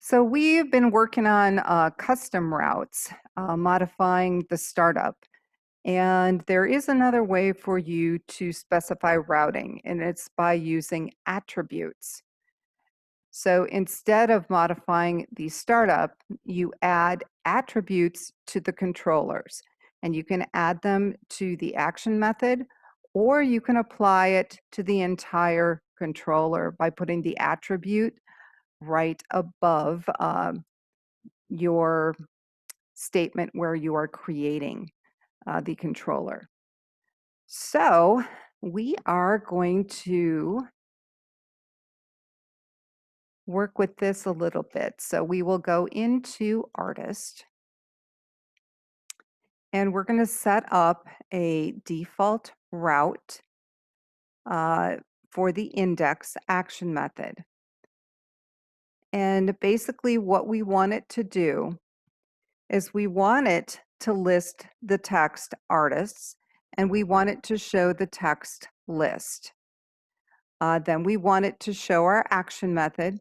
So we've been working on custom routes, modifying the startup. And there is another way for you to specify routing, and it's by using attributes. So instead of modifying the startup, you add attributes to the controllers. And you can add them to the action method, or you can apply it to the entire controller by putting the attribute right above your statement where you are creating the controller. So we are going to work with this a little bit. So we will go into Artist, and we're going to set up a default route uh, for the index action method. And basically what we want it to do is we want it to list the text artists, and we want it to show the text list. Then we want it to show our action method,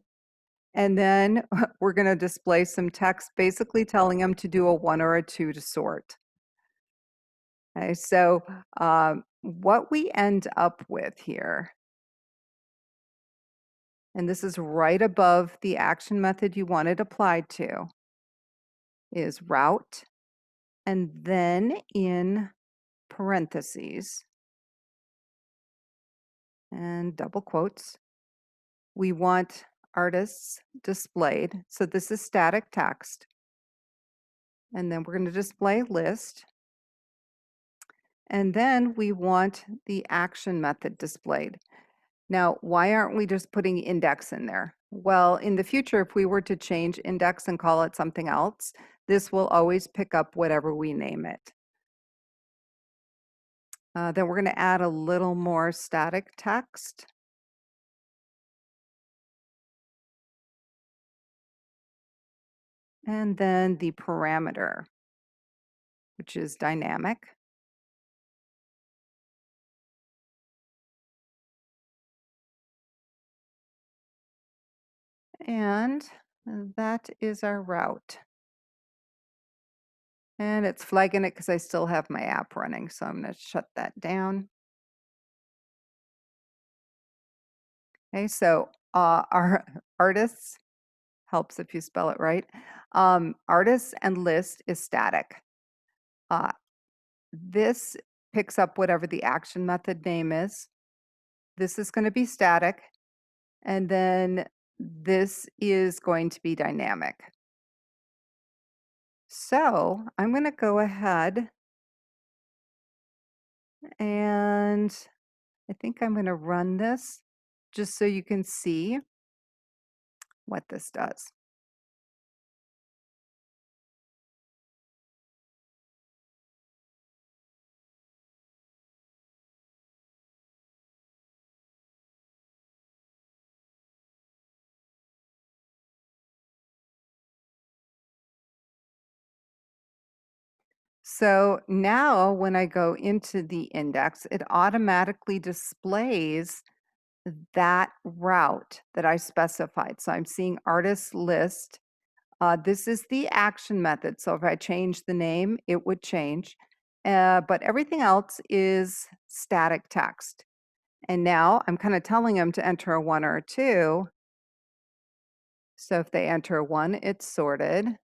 and then we're going to display some text basically telling them to do a 1 or a 2 to sort. Okay, so what we end up with here, and this is right above the action method you want it applied to, is route, and then in parentheses and double quotes, we want artists displayed. So this is static text. And then we're going to display list. And then we want the action method displayed. Now, why aren't we just putting index in there? Well, in the future, if we were to change index and call it something else, this will always pick up whatever we name it. Then we're going to add a little more static text. And then the parameter, which is dynamic. And that is our route. And it's flagging it because I still have my app running, so I'm going to shut that down. Okay, so our artists, helps if you spell it right, artists and list is static. This picks up whatever the action method name is. This is going to be static, and then this is going to be dynamic. So I'm going to go ahead and I think I'm going to run this just so you can see what this does. So now when I go into the index, it automatically displays that route that I specified. So I'm seeing artist list. This is the action method. So if I change the name, it would change. But everything else is static text. And now I'm kind of telling them to enter a 1 or a 2. So if they enter a 1, it's sorted.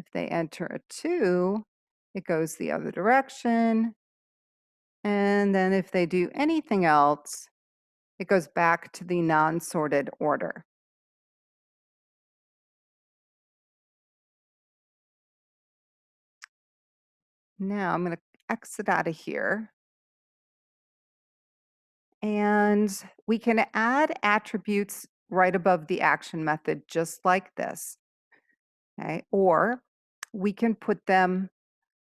If they enter a 2, it goes the other direction. And then if they do anything else, it goes back to the non-sorted order. Now I'm going to exit out of here. And we can add attributes right above the action method, just like this. Okay? Or we can put them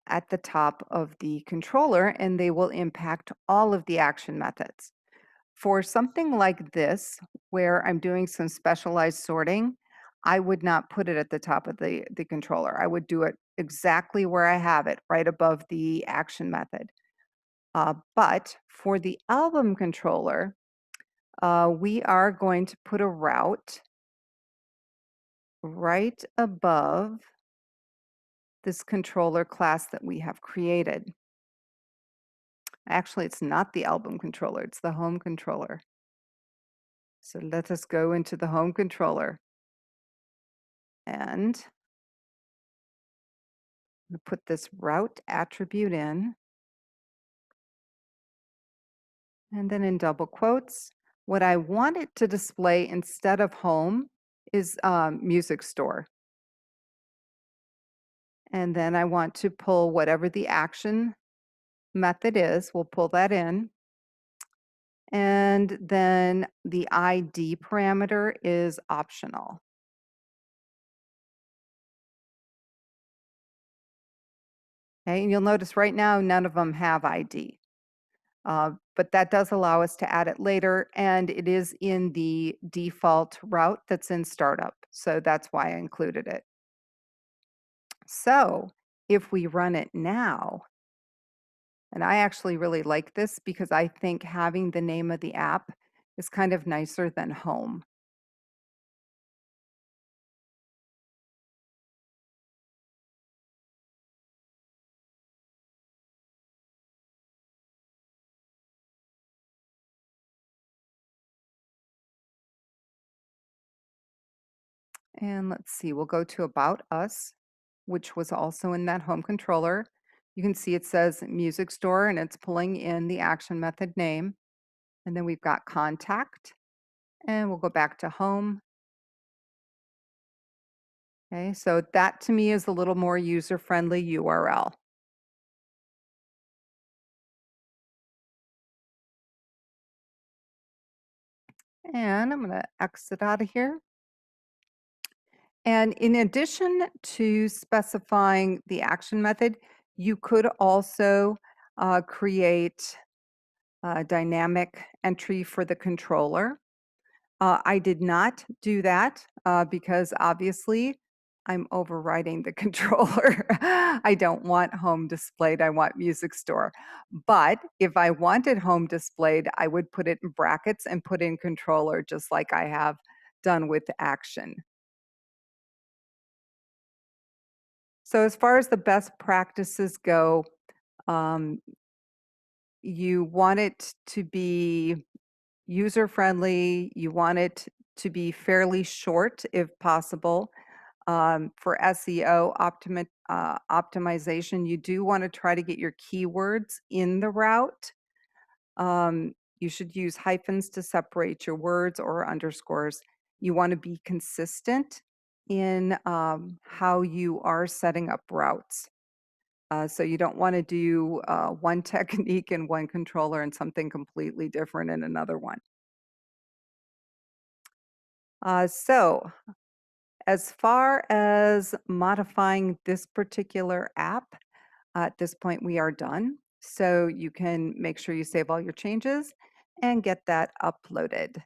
at the top of the controller, and they will impact all of the action methods. For something like this, where I'm doing some specialized sorting, I would not put it at the top of the controller. I would do it exactly where I have it, right above the action method. But for the album controller, we are going to put a route right above this controller class that we have created. Actually, it's not the album controller, it's the home controller. So let us go into the home controller and put this route attribute in, and then in double quotes, what I want it to display instead of home is music store. And then I want to pull whatever the action method is, we'll pull that in. And then the ID parameter is optional. Okay, and you'll notice right now none of them have ID. But that does allow us to add it later, and it is in the default route that's in startup. So that's why I included it. So if we run it now, and I actually really like this because I think having the name of the app is kind of nicer than home. And let's see, we'll go to About Us, which was also in that home controller. You can see it says Music Store and it's pulling in the action method name. And then we've got Contact, and we'll go back to Home. Okay, so that to me is a little more user-friendly URL. And I'm going to exit out of here. And in addition to specifying the action method, you could also create a dynamic entry for the controller. I did not do that because obviously I'm overriding the controller. I don't want home displayed, I want music store. But if I wanted home displayed, I would put it in brackets and put in controller just like I have done with action. So as far as the best practices go, um, you want it to be user friendly, you want it to be fairly short if possible. For SEO optimization, you do want to try to get your keywords in the route. You should use hyphens to separate your words or underscores. You want to be consistent in how you are setting up routes. So you don't want to do one technique in one controller and something completely different in another one. So as far as modifying this particular app, at this point we are done. So you can make sure you save all your changes and get that uploaded.